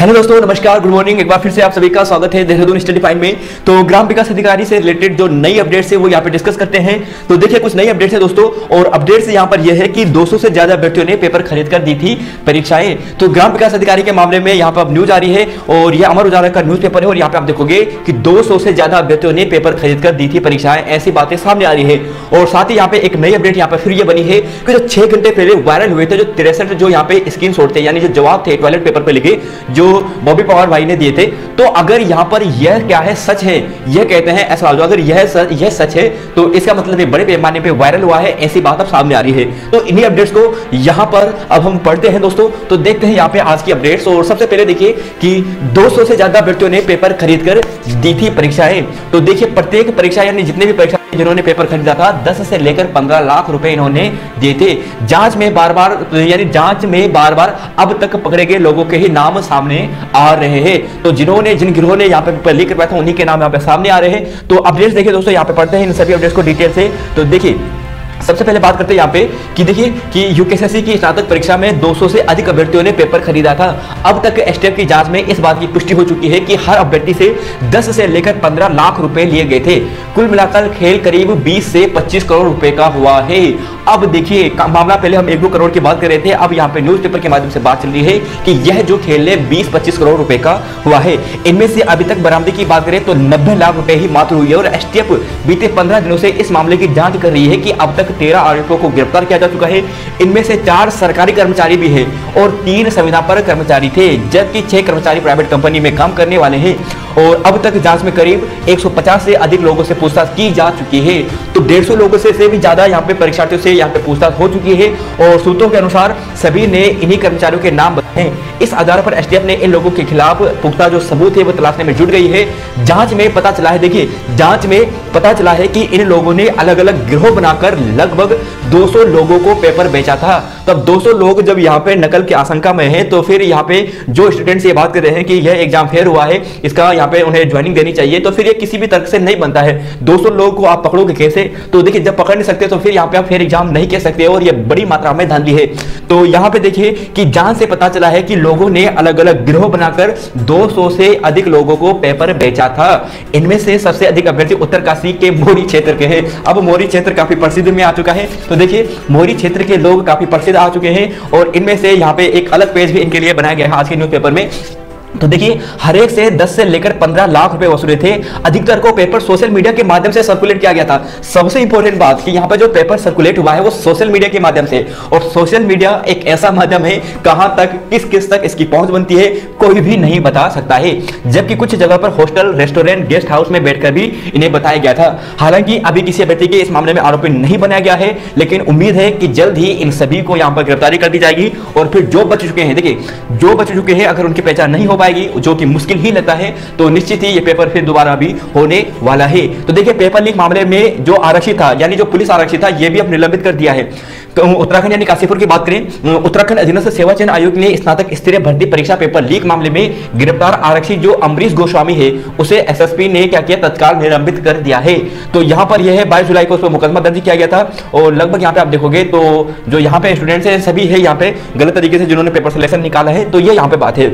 Hello दोस्तों, नमस्कार, good morning. एक बार फिर से आप सभी का स्वागत है देहरादून स्टडी फाइंड में। तो ग्राम विकास अधिकारी से रिलेटेड जो नई अपडेट्स है वो यहाँ पे डिस्कस करते हैं। तो देखिए कुछ नई अपडेट्स है दोस्तों, और अपडेट्स यहाँ पर यह है कि 200 से ज्यादा अभ्यर्थियों ने पेपर खरीद कर दी थी परीक्षाएं। तो ग्राम विकास अधिकारी के मामले में यहाँ पर अब न्यूज आ रही है, और यह अमर उजाला का न्यूज पेपर है, और यहाँ पे आप देखोगे कि 200 से ज्यादा अभ्यर्थियों ने पेपर खरीद कर दी थी परीक्षाएं, ऐसी बातें सामने आ रही है। और साथ ही यहाँ पे एक नई अपडेट यहाँ पर फिर ये बनी है कि जो 6 घंटे पहले वायरल हुए थे जो 63 जो यहाँ पे स्क्रीनशॉट थे, यानी जो जवाब थे टॉयलेट पेपर पे लिखे जो बॉबी पवार भाई ने दिए थे, तो अगर यहां पर यह क्या है, सच है, यह कहते हैं ऐसा, अगर यह सच है तो इसका मतलब है बड़े पैमाने पे वायरल हुआ है, ऐसी बात अब सामने आ रही है। तो इन्हीं अपडेट्स को यहां पर अब हम पढ़ते हैं दोस्तों। तो देखते हैं यहां पे आज की अपडेट्स। और सबसे पहले देखिए कि 200 से ज्यादा अभ्यर्थियों ने पेपर खरीद कर दी थी परीक्षाएं। तो देखिए प्रत्येक परीक्षा यानी जितने भी परीक्षा जिन्होंने पेपर खरीदा था 10 से लेकर 15 लाख रुपए इन्होंने दिए थे। जांच में बार बार अब तक पकड़े गए लोगों के ही नाम सामने आ रहे हैं। तो जिन गिरोह ने यहाँ पे पेपर लीक करवाया था उन्हीं के नाम यहाँ पे सामने आ रहे हैं। तो अपडेट्स देखिए दोस्तों, यहाँ पे पढ़ते हैं इन सभी अपडेट्स को डिटेल से। तो देखिए सबसे पहले बात करते हैं यहाँ पे कि देखिए कि यूकेएसएससी की स्नातक परीक्षा में 200 से अधिक अभ्यर्थियों ने पेपर खरीदा था। अब तक एसटीएफ की जांच में इस बात की पुष्टि हो चुकी है कि हर अभ्यर्थी से 10 से लेकर 15 लाख रुपए लिए गए थे। कुल मिलाकर खेल करीब 20 से 25 करोड़ रुपए का हुआ है। अब देखिए मामला, पहले हम 1-2 करोड़ की बात कर रहे थे, अब यहाँ पे न्यूज़पेपर के माध्यम से बात चल रही है कि यह जो खेल है 20-25 करोड़ रुपए का हुआ है। इनमें से अभी तक बरामदी की बात करें तो 90 लाख रुपए ही मात्र हुई है। और एसटीएफ बीते 15 दिनों से इस मामले की जांच कर रही है कि अब तक 13 आरोपियों को गिरफ्तार किया जा चुका है। इनमें से 4 सरकारी कर्मचारी भी है और 3 संविदा पर कर्मचारी थे, जबकि 6 कर्मचारी प्राइवेट कंपनी में काम करने वाले हैं। और अब तक जांच में करीब 150 से अधिक लोगों से पूछताछ की जा चुकी है। तो 150 लोगों से भी ज्यादा यहाँ पे परीक्षार्थियों से यहाँ पे पूछताछ हो चुकी है। और सूत्रों के अनुसार सभी ने इन्हीं कर्मचारियों के नाम बताए हैं। इस आधार पर एसटीएफ ने इन लोगों के खिलाफ पुख्ता जो सबूत है वो तलाशने में जुट गई है। जांच में पता चला है, देखिए जांच में पता चला है कि इन लोगों ने अलग अलग गिरोह बनाकर लगभग 200 लोगों को पेपर बेचा था। तब 200 लोग जब यहाँ पे नकल की आशंका में हैं, तो फिर यहाँ पे जो स्टूडेंट्स ये बात कर रहे हैं कि यह एग्जाम फेयर हुआ है, इसका यहाँ पे उन्हें ज्वाइनिंग देनी चाहिए, तो फिर ये किसी भी तर्क से नहीं बनता है। 200 लोगों को आप पकड़ोगे कैसे? तो देखिए जब पकड़ नहीं सकते तो फिर यहाँ पे आप फेयर एग्जाम नहीं कह सकते, और ये बड़ी मात्रा में धांधली है। तो यहाँ पे देखिए कि जांच से पता चला है कि लोगों ने अलग अलग गिरोह बनाकर 200 से अधिक लोगों को पेपर बेचा था। इनमें से सबसे अधिक अभ्यर्थी उत्तरकाशी के मोरी क्षेत्र के हैं। अब मोरी क्षेत्र काफी प्रसिद्ध में आ चुका है। तो देखिए मोरी क्षेत्र के लोग काफी प्रसिद्ध आ चुके हैं, और इनमें से यहाँ पे एक अलग पेज भी इनके लिए बनाया गया है आज के न्यूज़पेपर में। तो देखिए हर एक से 10 से लेकर 15 लाख रुपए वसूले थे। अधिकतर को पेपर सोशल मीडिया के माध्यम से सर्कुलेट किया गया था। सबसे इंपॉर्टेंट बात कि यहाँ पर जो पेपर सर्कुलेट हुआ है वो सोशल मीडिया के माध्यम से, और सोशल मीडिया एक ऐसा माध्यम है कहां तक किस तक इसकी पहुंच बनती है कोई भी नहीं बता सकता है। जबकि कुछ जगह पर होस्टल, रेस्टोरेंट, गेस्ट हाउस में बैठकर भी इन्हें बताया गया था। हालांकि अभी किसी अभ्यर्थी के इस मामले में आरोपी नहीं बनाया गया है, लेकिन उम्मीद है कि जल्द ही इन सभी को यहाँ पर गिरफ्तारी कर दी जाएगी। और फिर जो बच चुके हैं, देखिए जो बच चुके हैं अगर उनकी पहचान नहीं हो पाएगी, जो कि मुश्किल ही लगता है, तो निश्चित ही ये पेपर फिर दोबारा भी होने वाला है। तो देखिए पेपर लीक मामले में जो आरक्षी था, यानी जो पुलिस आरक्षी था, ये भी अब निलंबित कर दिया है। तो उत्तराखंड यानी काशीपुर की बात करें, उत्तराखंड अधीनस्थ सेवा चयन आयोग ने स्नातक स्तरीय भर्ती परीक्षा पेपर लीक मामले में गिरफ्तार आरक्षी जो अमरीश गोस्वामी है उसे एसएसपी ने क्या किया, तत्काल निलंबित कर दिया है। तो यहाँ पर यह 22 जुलाई को उस पर मुकदमा दर्ज किया गया था। और लगभग यहाँ पे आप देखोगे तो जो यहाँ पे स्टूडेंट्स है सभी है यहाँ पे गलत तरीके से जिन्होंने पेपर सिलेक्शन निकाला है। तो ये यहाँ पे बात है।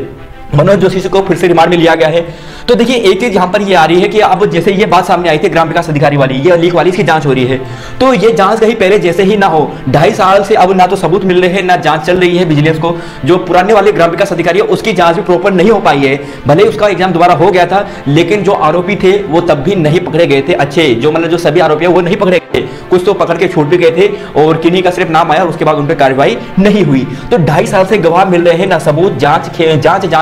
मनोज जोशी को फिर से रिमांड में लिया गया है। तो देखिए एक चीज यहां पर ये आ रही है कि अब जैसे ये बात सामने आई थी ग्राम विकास अधिकारी वाली, ये लीक वाली, इसकी जांच हो रही है। तो ये जांच कहीं पहले जैसे ही ना हो, 2.5 साल से अब ना तो सबूत मिल रहे हैं ना जांच चल रही है विजिलेंस को। जो पुराने वाले ग्राम विकास अधिकारी है उसकी जांच भी प्रॉपर नहीं हो पाई है। भले उसका एग्जाम दोबारा हो गया था, लेकिन जो आरोपी थे वो तब भी नहीं पकड़े गए थे। अच्छे जो मतलब जो सभी आरोपी है वो नहीं पकड़े गए, कुछ तो पकड़ के छूट भी गए थे, और किन्हीं का सिर्फ नाम आया और उसके बाद उन पर कार्रवाई नहीं हुई। तो 2.5 साल से गवाह मिल रहे हैं ना सबूत, जांच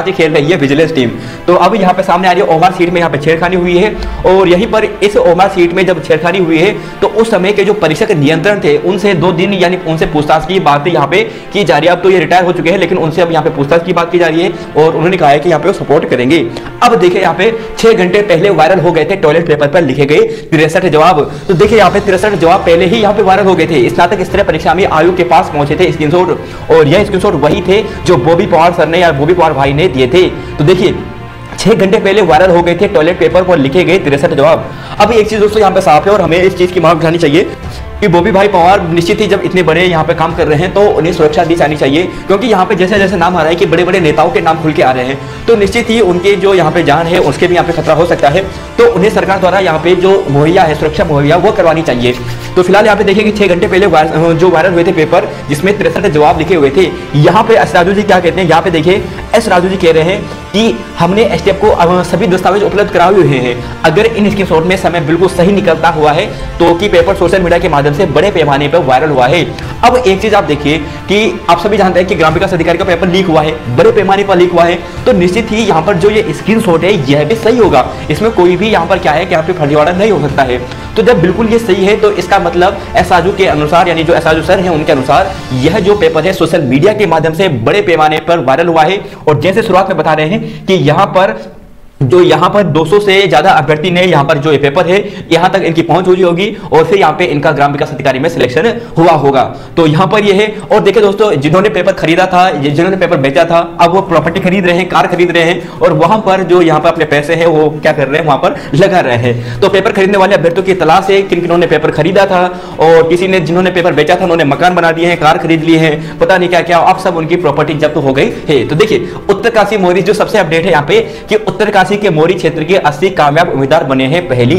खेल रही है विजिलेंस टीम। तो अब यहाँ पे सामने आ रही है ओमार सीट में यहाँ पे छेड़खानी हुई है। और यहीं पर इस ओमार सीट में जब छेड़खानी हुई है तो उस समय के जो परीक्षक नियंत्रण थे उनसे 2 दिन यानी उनसे पूछताछ की बात यहाँ पे की जा रही है। अब तो ये रिटायर हो चुके हैं, लेकिन उनसे अब यहाँ पे पूछताछ की बात की जा रही है, और उन्होंने कहा है कि यहाँ पे वो सपोर्ट करेंगे। अब देखिए यहाँ पे 6 घंटे पहले वायरल हो गए थे टॉयलेट पेपर पर लिखे गए 63 जवाब। तो देखिए यहाँ पे 63 जवाब पहले ही यहाँ पे वायरल हो गए थे। स्नातक स्तरीय परीक्षा में आयोग के पास पहुंचे थे स्क्रीनशॉट, और यह स्क्रीनशॉट वही थे जो बॉबी पवार सर ने या बॉबी पवार भाई ने दिए थे। तो देखिए 6 घंटे पहले वायरल हो गए थे टॉयलेट पेपर पर लिखे गए 63 जवाब। अब एक चीज दोस्तों यहाँ पे साफ है, और हमें इस चीज की मांग उठानी चाहिए कि बॉबी भाई पवार निश्चित ही जब इतने बड़े यहाँ पे काम कर रहे हैं तो उन्हें सुरक्षा दी जानी चाहिए, क्योंकि यहाँ पे जैसे जैसे नाम आ रहा है कि बड़े बड़े नेताओं के नाम खुल के आ रहे हैं, तो निश्चित ही उनके जो यहाँ पे जान है उसके भी यहाँ पे खतरा हो सकता है। तो उन्हें सरकार द्वारा यहाँ पे जो मुहैया है, सुरक्षा मुहैया, वो करवानी चाहिए। तो फिलहाल यहाँ पे देखिए कि 6 घंटे पहले जो वायरल हुए थे पेपर, जिसमें 63 जवाब लिखे हुए थे, यहाँ पे एस राजू जी क्या कहते हैं, यहाँ पे देखिए एस राजू जी कह रहे हैं कि हमने एसटीएफ को सभी दस्तावेज उपलब्ध कराए हुए हैं। अगर इन स्क्रीनशॉट में समय बिल्कुल सही निकलता हुआ है तो कि पेपर सोशल मीडिया के माध्यम से बड़े पैमाने पर वायरल हुआ है। अब एक चीज आप देखिए कि आप सभी जानते हैं कि ग्राम विकास अधिकारी का पेपर लीक हुआ है, बड़े पैमाने पर लीक हुआ है, तो निश्चित ही यहाँ पर जो ये स्क्रीनशॉट है यह भी सही होगा। इसमें कोई भी यहाँ पर क्या है कि यहाँ पे फर्जीवाड़ा नहीं हो सकता है। तो जब बिल्कुल ये सही है तो इसका मतलब एस राजू के अनुसार, यानी जो एस राजू सर हैं उनके अनुसार, यह जो पेपर है सोशल मीडिया के माध्यम से बड़े पैमाने पर वायरल हुआ है। और जैसे शुरुआत में बता रहे हैं कि यहाँ पर 200 से ज्यादा अभ्यर्थी ने यहाँ पर जो ये पेपर है यहाँ तक इनकी पहुंच हुई होगी और फिर यहाँ पे इनका ग्राम विकास अधिकारी में सिलेक्शन हुआ होगा। तो यहाँ पर ये है। और देखिए दोस्तों, जिन्होंने पेपर खरीदा था, जिन्होंने पेपर बेचा था, अब वो प्रॉपर्टी खरीद रहे हैं, कार खरीद रहे हैं और वहां पर जो यहाँ पर अपने पैसे हैं वो क्या कर रहे हैं, वहां पर लगा रहे हैं। तो पेपर खरीदने वाले अभ्यर्थियों की तलाश है किन किन्होंने पेपर खरीदा था, और किसी ने जिन्होंने पेपर बेचा था उन्होंने मकान बना दिए हैं, कार खरीद लिए हैं, पता नहीं क्या क्या, अब सब उनकी प्रॉपर्टी जब्त हो गई है। तो देखिए उत्तरकाशी मोरी जो सबसे अपडेट है यहाँ पे कि उत्तरकाशी के मोरी क्षेत्र के 80 कामयाब उम्मीदवार बने हैं पहली।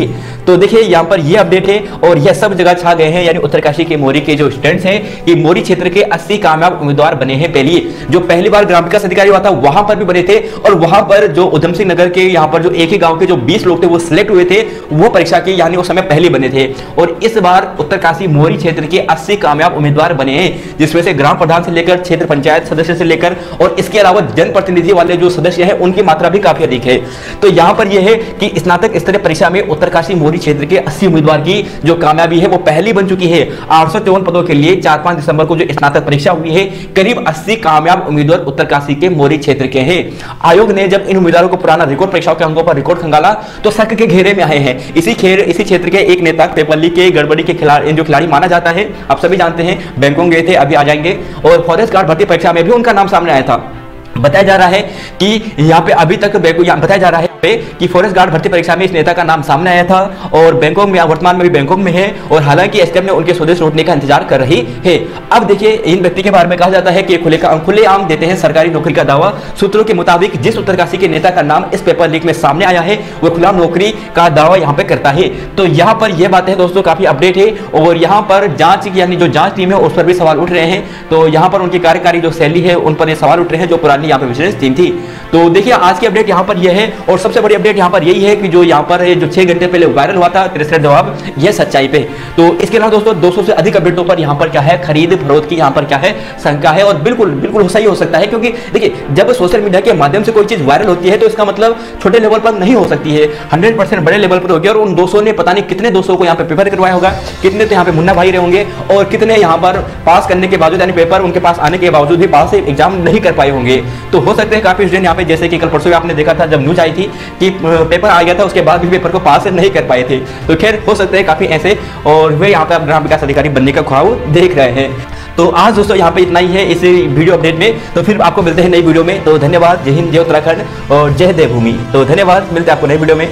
तो देखिए यहाँ पर ये अपडेट है और यह सब जगह छा गए हैं, यानी उत्तरकाशी के मोरी के जो स्टूडेंट्स हैं कि मोरी क्षेत्र के 80 कामयाब उम्मीदवार बने हैं पहली। जो पहली बार ग्राम विकास अधिकारी हुआ था वहां पर भी बने थे, और वहां पर जो उधम सिंह नगर के यहाँ पर जो एक ही गांव के जो 20 लोग थे वो सिलेक्ट हुए थे, वो परीक्षा की यानी उस समय पहले बने थे। और इस बार उत्तरकाशी मोरी क्षेत्र के 80 कामयाब उम्मीदवार बने हैं, जिसमें से ग्राम प्रधान से लेकर क्षेत्र पंचायत सदस्य से लेकर और इसके अलावा जनप्रतिनिधि वाले जो सदस्य हैं उनकी मात्रा भी काफी अधिक है। तो यहाँ पर यह है कि स्नातक स्तरीय परीक्षा में उत्तरकाशी मोरी क्षेत्र के 80 उम्मीदवार की जो कामयाबी है वो पहली बन चुकी है। 853 पदों के लिए 4-5 दिसंबर को जो स्नातक परीक्षा हुई है, करीब 80 कामयाब उम्मीदवार उत्तरकाशी के मोरी क्षेत्र के हैं। आयोग ने जब इन उम्मीदवारों को पुराना रिकॉर्ड परीक्षाओं के अंकों पर रिकॉर्ड खंगाला तो शक के घेरे में आए हैं। इसी क्षेत्र के एक नेता पेपर लीक के गड़बड़ी के खिलाड़ी माना जाता है, आप सभी जानते हैं, बैंकॉक गए थे, अभी आ जाएंगे। और फॉरेस्ट गार्ड भर्ती परीक्षा में भी उनका नाम सामने आया था। बताया जा रहा है कि यहाँ पे अभी तक बताया जा रहा है कि फॉरेस्ट गार्ड भर्ती परीक्षा में इस नेता का नाम सामने आया था और बैंकॉक में, वर्तमान में भी बैंकॉक में है, और हालांकि एसटीएफ ने उनके स्वदेश लौटने का इंतजार कर रही है। अब देखिए इन व्यक्ति के बारे में कहा जाता है कि खुलेआम देते हैं सरकारी नौकरी का दावा। सूत्रों के मुताबिक जिस उत्तरकाशी के नेता का नाम इस पेपर लीक में सामने आया है वो खुलेआम नौकरी का दावा यहाँ पे करता है। तो यहाँ पर यह बातें दोस्तों काफी अपडेट है, और यहाँ पर जांच यानी जो जांच टीम है उस पर भी सवाल उठ रहे हैं। तो यहाँ पर उनकी कार्यकारी जो शैली है उन पर सवाल उठ रहे हैं, जो पुरानी यहाँ पे विशेष टीम थी। तो देखिए आज की अपडेट यहाँ पर यह है, और सबसे बड़ी अपडेट यहाँ पर यही है कि जो यहाँ पर है जो 6 घंटे पहले वायरल हुआ था 63 जवाब, यह सच्चाई पे। तो इसके अलावा दोस्तों 200 से अधिक अपडेटों पर यहाँ पर क्या है, खरीद फरोख्त की यहाँ पर क्या है शंका है, और बिल्कुल सही हो सकता है। क्योंकि देखिए जब सोशल मीडिया के माध्यम से कोई चीज वायरल होती है तो इसका मतलब छोटे लेवल पर नहीं हो सकती है, 100% बड़े लेवल पर होगी। और उन 200 ने पता नहीं कितने 200 को यहाँ पे पेपर करवाया होगा, कितने तो यहाँ पे मुन्ना भाई रहे होंगे, और कितने यहाँ पर पास करने के बावजूद यानी पेपर उनके पास आने के बावजूद भी पास एग्जाम नहीं कर पाए होंगे। तो हो सकते हैं काफी स्टूडेंट यहाँ पे, जैसे कि कल परसों आपने देखा था जब न्यूज आई थी कि पेपर आ गया था उसके बाद भी पेपर को पास नहीं कर पाए थे। तो खैर हो सकते हैं काफी ऐसे, और वे यहाँ पे ग्राम विकास अधिकारी बनने का ख्वाब देख रहे हैं। तो आज दोस्तों यहाँ पे इतना ही है इस वीडियो अपडेट में। तो फिर आपको मिलते हैं नई वीडियो में। तो धन्यवाद, जय हिंद, जय उत्तराखंड और जय देवभूमि। तो धन्यवाद, मिलते हैं आपको नई वीडियो में।